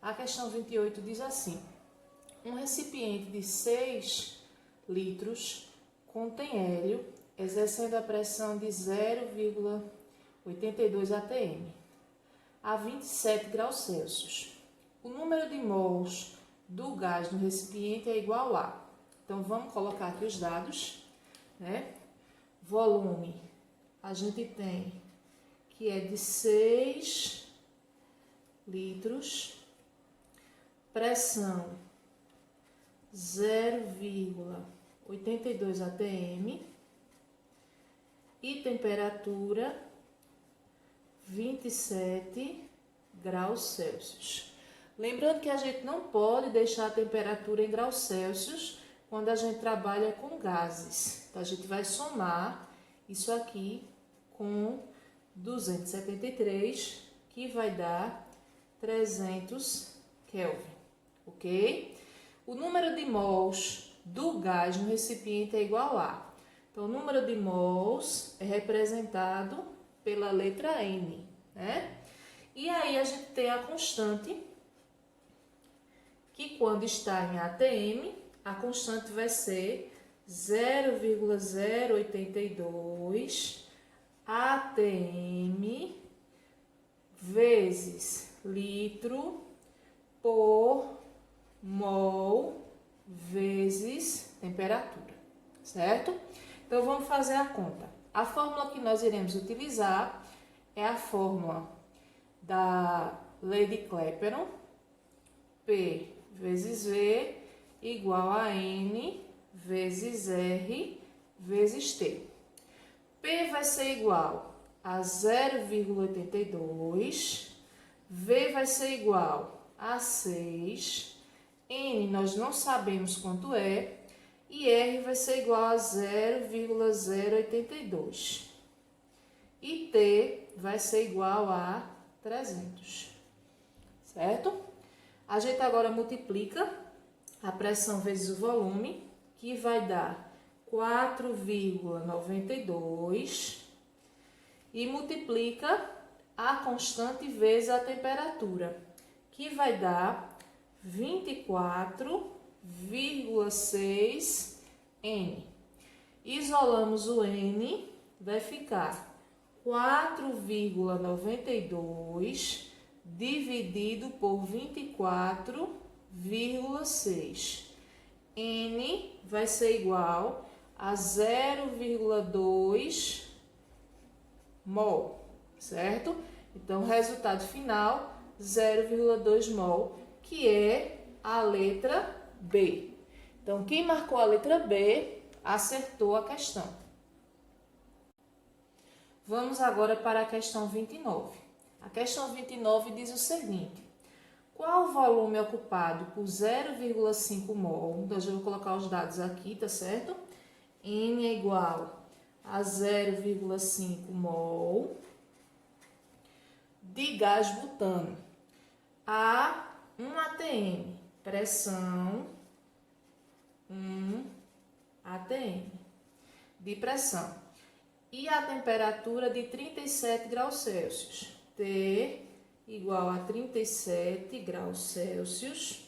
A questão 28 diz assim: um recipiente de 6 litros contém hélio, exercendo a pressão de 0,82 atm a 27 graus Celsius. O número de mols do gás no recipiente é igual a... Então, vamos colocar aqui os dados, né? Volume, a gente tem que é de 6 litros, pressão 0,82 atm e temperatura 27 graus Celsius. Lembrando que a gente não pode deixar a temperatura em graus Celsius quando a gente trabalha com gases. Então, a gente vai somar isso aqui com 273, que vai dar 300 Kelvin, ok? O número de mols do gás no recipiente é igual a... Então, o número de mols é representado pela letra N, né? E aí, a gente tem a constante, que quando está em atm, a constante vai ser 0,082 atm vezes litro por mol vezes temperatura, certo? Então, vamos fazer a conta. A fórmula que nós iremos utilizar é a fórmula da lei de Clapeyron, P vezes V igual a N vezes R vezes T. P vai ser igual a 0,82, V vai ser igual a 6, N nós não sabemos quanto é, e R vai ser igual a 0,082. E T vai ser igual a 300, certo? A gente agora multiplica a pressão vezes o volume, que vai dar 4,92, e multiplica a constante vezes a temperatura, que vai dar 24,6 N. Isolamos o N, vai ficar 4,92 dividido por 24,6. N vai ser igual a 0,2 mol, certo? Então, o resultado final, 0,2 mol, que é a letra B. Então, quem marcou a letra B, acertou a questão. Vamos agora para a questão 29. A questão 29 diz o seguinte: qual o volume ocupado por 0,5 mol? Então, eu já vou colocar os dados aqui, tá certo? N é igual a 0,5 mol de gás butano a 1 atm, pressão 1 atm de pressão, e a temperatura de 37 graus Celsius. T igual a 37 graus Celsius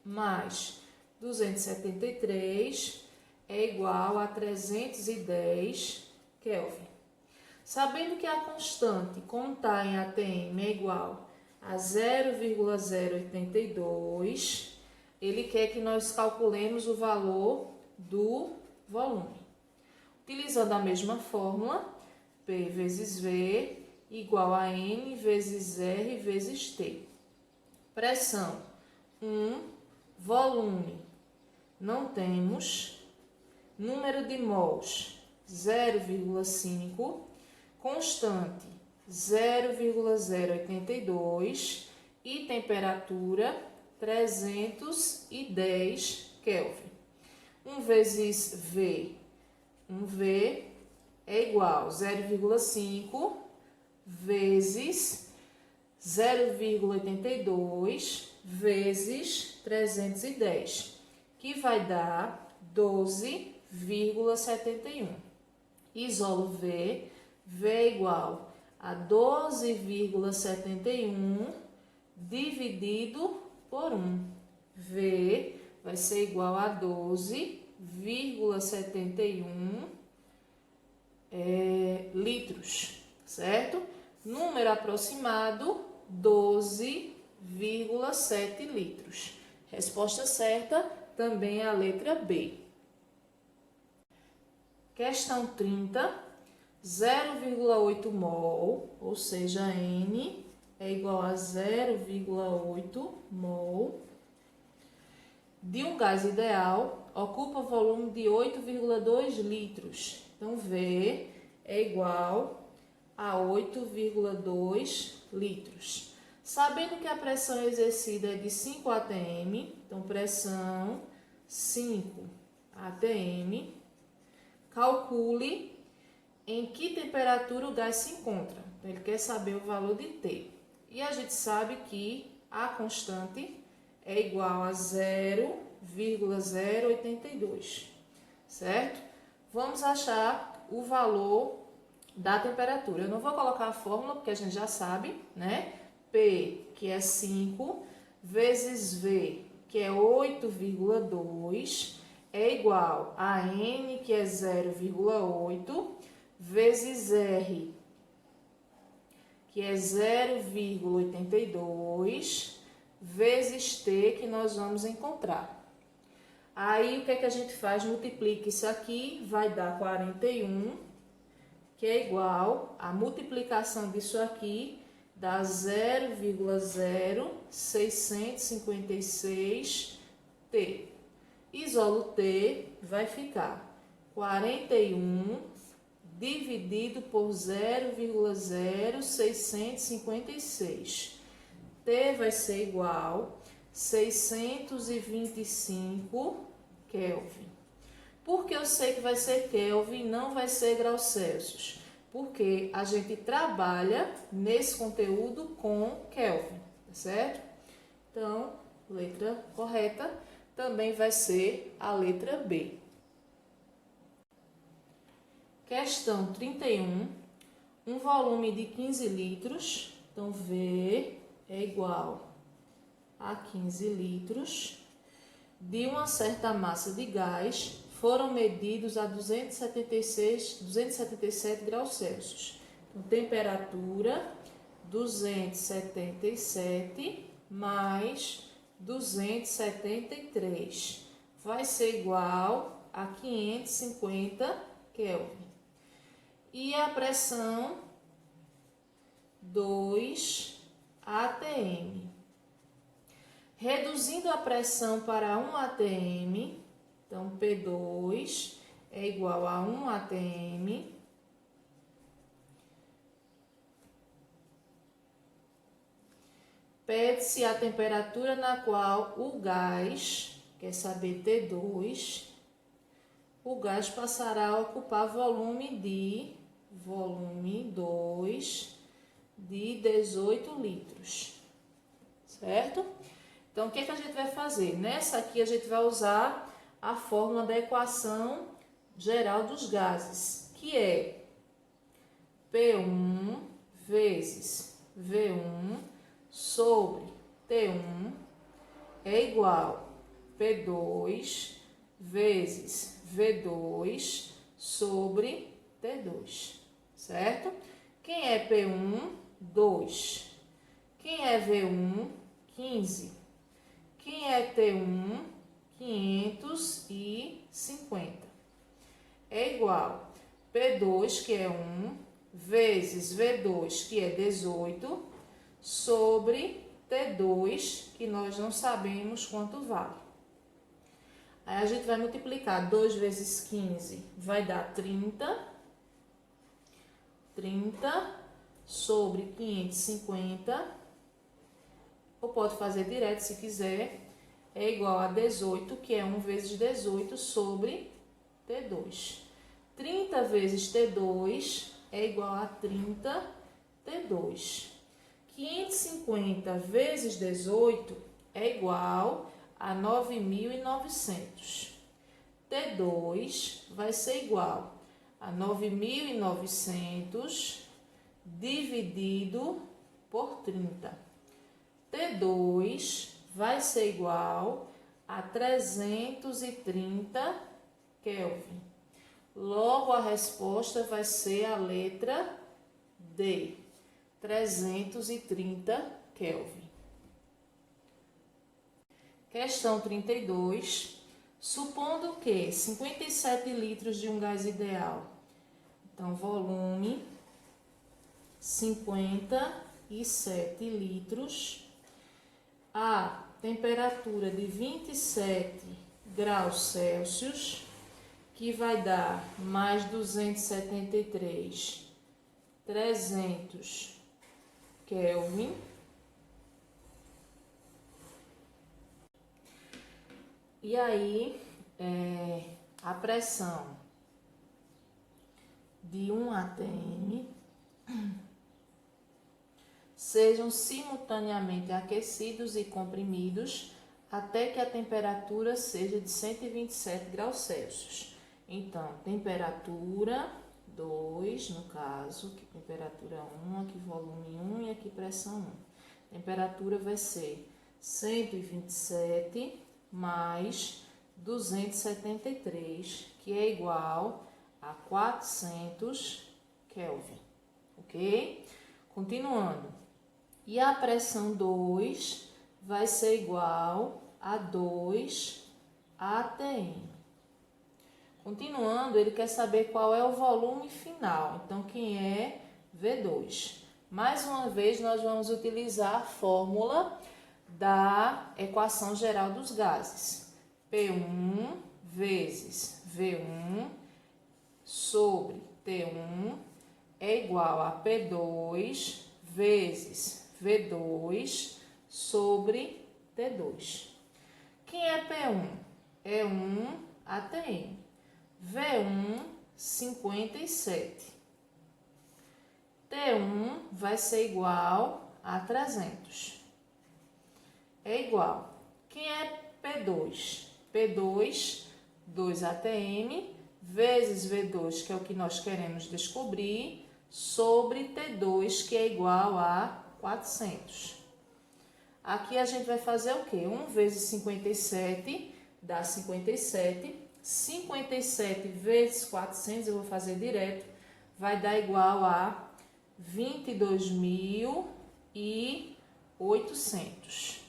mais 273 é igual a 310 Kelvin. Sabendo que a constante, como está em atm, é igual a 0,082, ele quer que nós calculemos o valor do volume. Utilizando a mesma fórmula, P vezes V igual a N vezes R vezes T. Pressão 1, volume não temos, número de mols 0,5, constante 0,082 e temperatura 310 Kelvin. 1 vezes V, 1V é igual a 0,5 vezes 0,82 vezes 310, que vai dar 12,71. Isolo V, V é igual a 12,71 dividido por 1. V vai ser igual a 12,71 litros, certo? Número aproximado, 12,7 litros. Resposta certa também é a letra B. Questão 30, 0,8 mol, ou seja, N é igual a 0,8 mol de um gás ideal, ocupa volume de 8,2 litros. Então, V é igual a 8,2 litros. Sabendo que a pressão exercida é de 5 atm, então pressão 5 atm, calcule em que temperatura o gás se encontra. Então, ele quer saber o valor de T. E a gente sabe que a constante é igual a 0,082, certo? Vamos achar o valor da temperatura. Eu não vou colocar a fórmula, porque a gente já sabe, né? P, que é 5, vezes V, que é 8,2, é igual a N, que é 0,8, vezes R, que é 0,82, vezes T, que nós vamos encontrar. Aí, o que é que a gente faz? Multiplica isso aqui, vai dar 41, que é igual a multiplicação disso aqui, dá 0,0656 T. Isolo T, vai ficar 41 dividido por 0,0656. T vai ser igual a 625 Kelvin. Por que eu sei que vai ser Kelvin e não vai ser graus Celsius? Porque a gente trabalha nesse conteúdo com Kelvin, tá certo? Então, letra correta também vai ser a letra B. Questão 31. Um volume de 15 litros, então V é igual a 15 litros, de uma certa massa de gás, foram medidos a 277 graus Celsius. Então, temperatura 277 mais 273 vai ser igual a 550 Kelvin. E a pressão 2 atm. Reduzindo a pressão para 1 atm, então P2 é igual a 1 atm. Pede-se a temperatura na qual o gás, quer saber T2, o gás passará a ocupar volume 2 de 18 litros, certo? Então, o que a gente vai fazer? Nessa aqui, a gente vai usar a fórmula da equação geral dos gases, que é P1 vezes V1 sobre T1 é igual a P2 vezes V2 sobre T2, certo? Quem é P1? 2. Quem é V1? 15. Quem é T1? 550. É igual P2, que é 1, vezes V2, que é 18, sobre T2, que nós não sabemos quanto vale. Aí a gente vai multiplicar 2 vezes 15, vai dar 30. 30 sobre 550, ou pode fazer direto se quiser, é igual a 18, que é 1 vezes 18 sobre T2. 30 vezes T2 é igual a 30 T2. 550 vezes 18 é igual a 9.900. T2 vai ser igual a 9.900 dividido por 30. T2 vai ser igual a 330 Kelvin. Logo, a resposta vai ser a letra D, 330 Kelvin. Questão 32. Supondo que 57 litros de um gás ideal. Então, volume 57 litros. A temperatura de 27 graus Celsius, que vai dar mais 273, 300 Kelvin. E aí, a pressão de 1 atm sejam simultaneamente aquecidos e comprimidos até que a temperatura seja de 127 graus Celsius. Então, temperatura 2, no caso, aqui temperatura 1, aqui volume 1 e aqui pressão 1. Temperatura vai ser 127 mais 273, que é igual a 400 Kelvin, ok? Continuando. E a pressão 2 vai ser igual a 2 atm. Continuando, ele quer saber qual é o volume final. Então, quem é V2? Mais uma vez, nós vamos utilizar a fórmula da equação geral dos gases. P1 vezes V1 sobre T1 é igual a P2 vezes V2 sobre T2. Quem é P1? É 1 atm. V1, 57. T1 vai ser igual a 300. É igual. Quem é P2? P2, 2 atm, vezes V2, que é o que nós queremos descobrir, sobre T2, que é igual a 400. Aqui a gente vai fazer o quê? 1 vezes 57 dá 57. 57 vezes 400, eu vou fazer direto, vai dar igual a 22.800.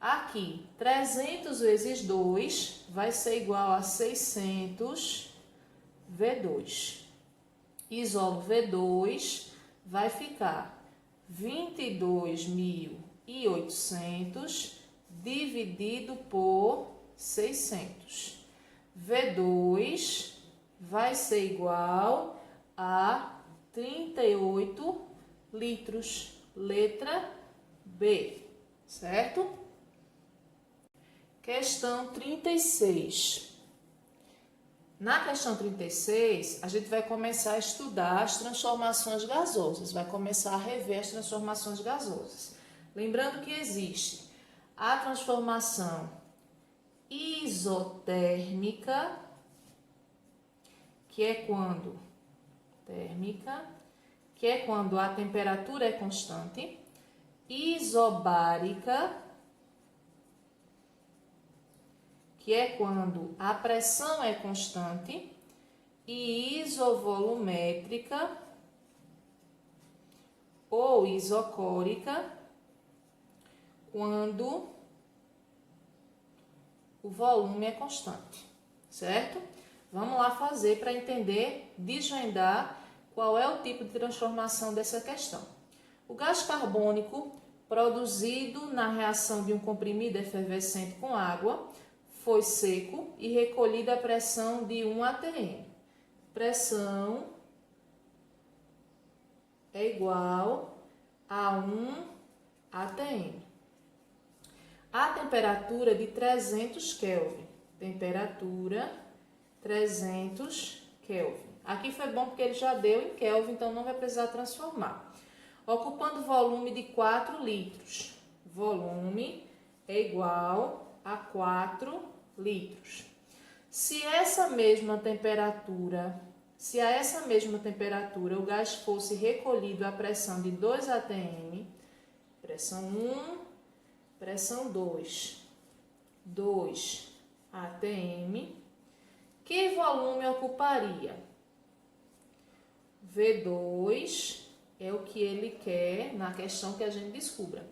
Aqui, 300 vezes 2 vai ser igual a 600 V2. Isolo V2, vai ficar 22.800 dividido por 600. V2 vai ser igual a 38 litros, letra B, certo? Questão 36. Na questão 36, a gente vai começar a estudar as transformações gasosas, vai começar a rever as transformações gasosas. Lembrando que existe a transformação isotérmica, que é quando a temperatura é constante, isobárica, que é quando a pressão é constante, e isovolumétrica ou isocórica, quando o volume é constante, certo? Vamos lá fazer para entender, desvendar qual é o tipo de transformação dessa questão. O gás carbônico produzido na reação de um comprimido efervescente com água foi seco e recolhido a pressão de 1 atm. Pressão é igual a 1 atm. A temperatura de 300 Kelvin. Temperatura 300 Kelvin. Aqui foi bom porque ele já deu em Kelvin, então não vai precisar transformar. Ocupando volume de 4 litros. Volume é igual a 4 litros. Se a essa mesma temperatura o gás fosse recolhido à pressão de 2 atm, pressão 1, pressão 2, 2 atm, que volume ocuparia? V2 é o que ele quer na questão que a gente descubra.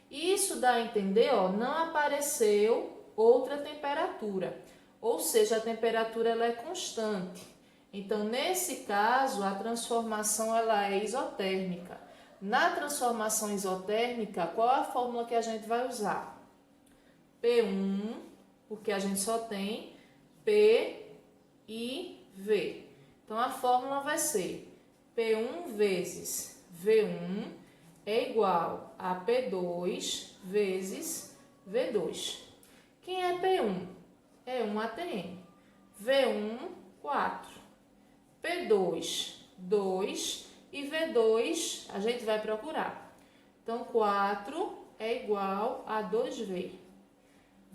Isso dá a entender, ó, não apareceu outra temperatura, ou seja, a temperatura ela é constante. Então, nesse caso, a transformação ela é isotérmica. Na transformação isotérmica, qual a fórmula que a gente vai usar? P1, porque a gente só tem P e V. Então, a fórmula vai ser P1 vezes V1 é igual a P2 vezes V2. Quem é P1? É 1 atm. V1, 4. P2, 2. E V2 a gente vai procurar. Então, 4 é igual a 2V.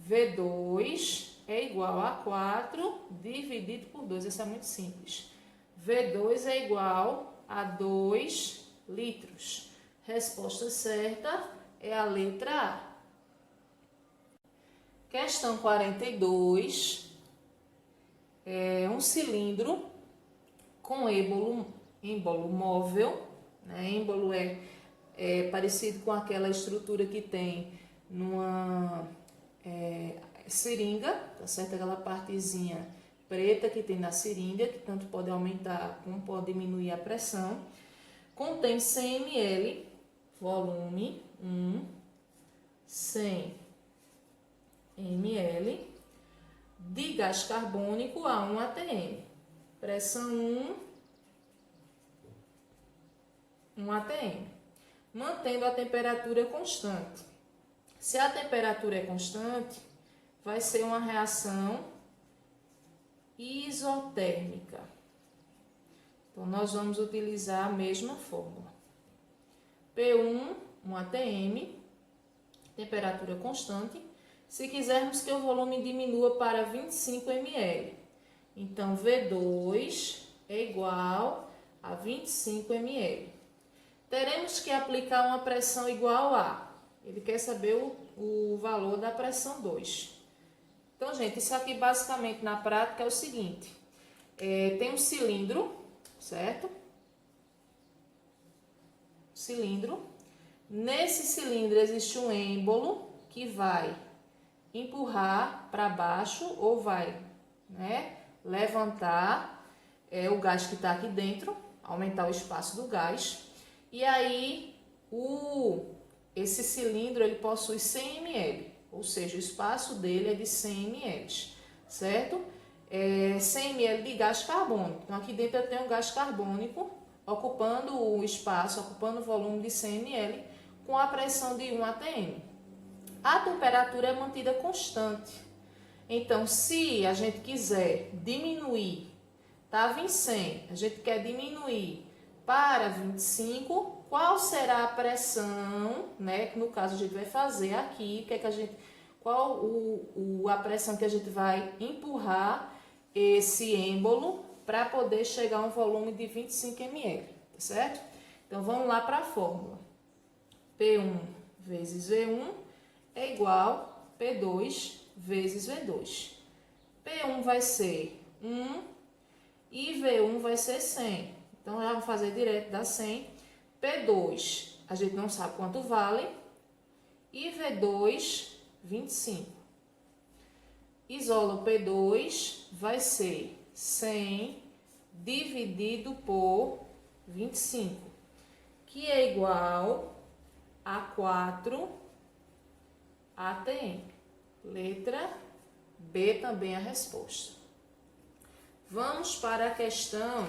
V2 é igual a 4 dividido por 2. Isso é muito simples. V2 é igual a 2 litros. Resposta certa é a letra A. Questão 42. É um cilindro com êmbolo móvel, né? Êmbolo é parecido com aquela estrutura que tem numa seringa, tá certo? Aquela partezinha preta que tem na seringa, que tanto pode aumentar como pode diminuir a pressão. Contém 100 ml, volume 1, 100 ml de gás carbônico a 1 atm. Pressão 1 atm. Mantendo a temperatura constante. Se a temperatura é constante, vai ser uma reação isotérmica. Então, nós vamos utilizar a mesma fórmula. P1, 1 atm, temperatura constante. Se quisermos que o volume diminua para 25 ml, então V2 é igual a 25 ml. Teremos que aplicar uma pressão igual a... Ele quer saber o valor da pressão 2. Então, gente, isso aqui basicamente na prática é o seguinte. Tem um cilindro, certo? Cilindro. Nesse cilindro existe um êmbolo que vai empurrar para baixo ou vai, né, levantar o gás que está aqui dentro, aumentar o espaço do gás. E aí, esse cilindro ele possui 100 ml, ou seja, o espaço dele é de 100 ml, certo? 100 ml de gás carbônico. Então, aqui dentro eu tenho gás carbônico ocupando o espaço, ocupando o volume de 100 ml com a pressão de 1 atm. A temperatura é mantida constante. Então, se a gente quiser diminuir, estava em 100, a gente quer diminuir para 25, qual será a pressão, né? No caso, a gente vai fazer aqui, qual a pressão que a gente vai empurrar esse êmbolo para poder chegar a um volume de 25 ml, tá certo? Então, vamos lá para a fórmula. P1 vezes V1 é igual a P2 vezes V2. P1 vai ser 1 e V1 vai ser 100. Então, já vamos fazer direto da 100. P2, a gente não sabe quanto vale. E V2, 25. Isola o P2, vai ser 100 dividido por 25, que é igual a 4 atm. Letra B também a resposta. Vamos para a questão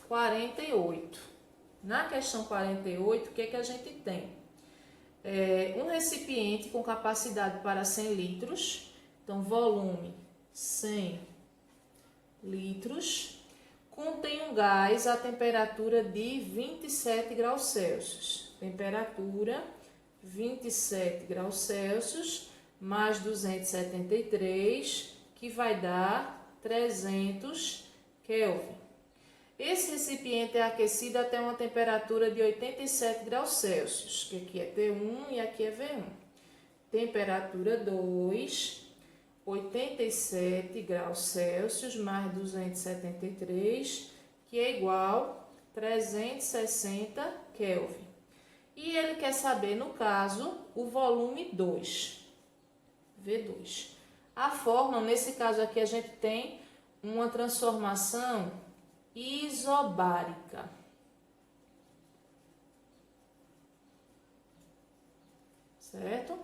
48. Na questão 48, o que a gente tem? Um recipiente com capacidade para 100 litros, então volume 100 litros, contém um gás a temperatura de 27 graus Celsius. Temperatura 27 graus Celsius mais 273, que vai dar 300 Kelvin. Esse recipiente é aquecido até uma temperatura de 87 graus Celsius, que aqui é T1 e aqui é V1. temperatura 2, 87 graus Celsius mais 273, que é igual a 360 Kelvin. E ele quer saber, no caso, o volume 2, V2. A fórmula, nesse caso aqui, a gente tem uma transformação isobárica. Certo?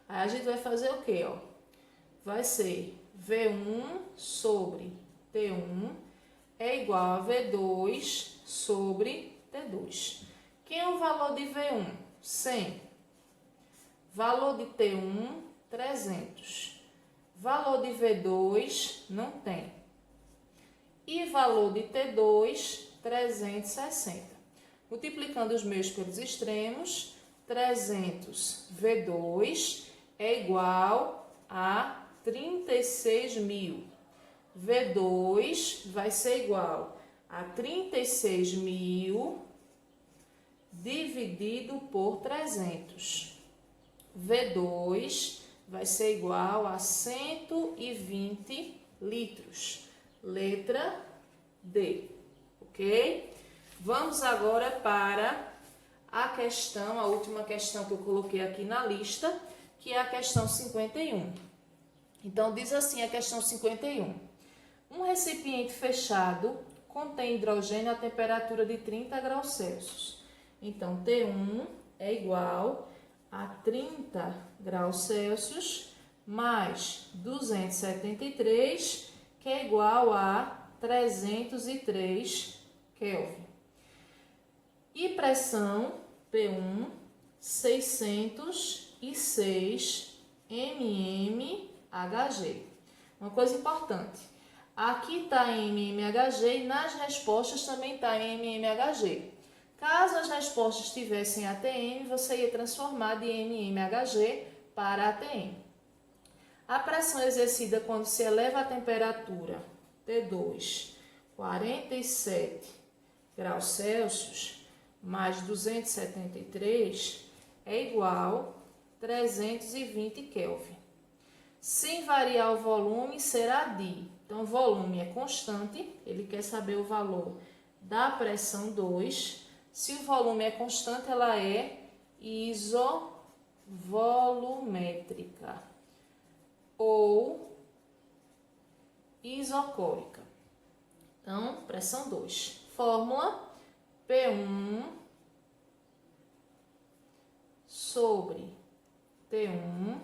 Aí a gente vai fazer o quê, ó? Vai ser V1 sobre T1 é igual a V2 sobre T2. Quem é o valor de V1? 100. Valor de T1, 300. Valor de V2, não tem. E valor de T2, 360. Multiplicando os meios pelos extremos, 300 V2 é igual a 36.000. V2 vai ser igual a 36.000 dividido por 300. V2 vai ser igual a 120 litros. Letra D, ok? Vamos agora para a questão, a última questão que eu coloquei aqui na lista, que é a questão 51. Então, diz assim a questão 51. Um recipiente fechado contém hidrogênio a temperatura de 30 graus Celsius. Então, T1 é igual a 30 graus Celsius mais 273, que é igual a 303 Kelvin. E pressão P1, 606 mmHg. Uma coisa importante, aqui está em mmHg e nas respostas também está em mmHg. Caso as respostas tivessem ATM, você ia transformar de mmHg para ATM. A pressão exercida quando se eleva a temperatura T2, 47 graus Celsius, mais 273 é igual a 320 Kelvin. Sem variar o volume, será de. Então, o volume é constante, ele quer saber o valor da pressão 2. Se o volume é constante, ela é isovolumétrica ou isocórica. Então, pressão 2. Fórmula P1 sobre T1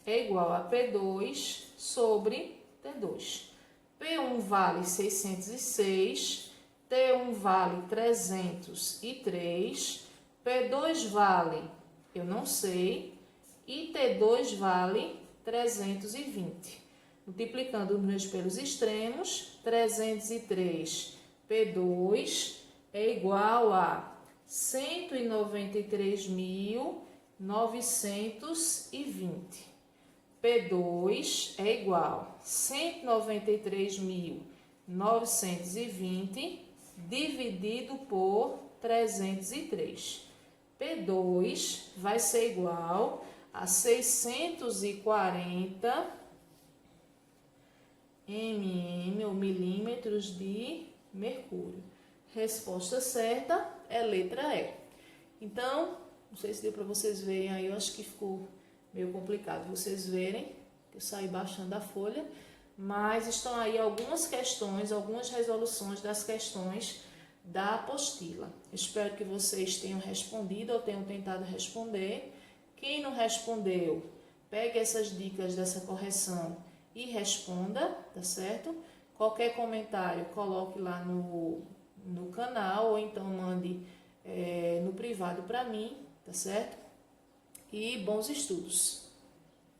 é igual a P2 sobre T2. P1 vale 606, T1 vale 303, P2 vale, eu não sei, e T2 vale 320. Multiplicando os meus pelos extremos, 303 P2 é igual a 193.920. P2 é igual a 193.920 dividido por 303. P2 vai ser igual a 640 mm ou milímetros de mercúrio. Resposta certa é letra E. Então, não sei se deu para vocês verem aí, eu acho que ficou meio complicado vocês verem, que eu saí baixando a folha, mas estão aí algumas questões, algumas resoluções das questões da apostila. Espero que vocês tenham respondido ou tenham tentado responder. Quem não respondeu, pegue essas dicas dessa correção e responda, tá certo? Qualquer comentário, coloque lá no canal ou então mande no privado para mim, tá certo? E bons estudos!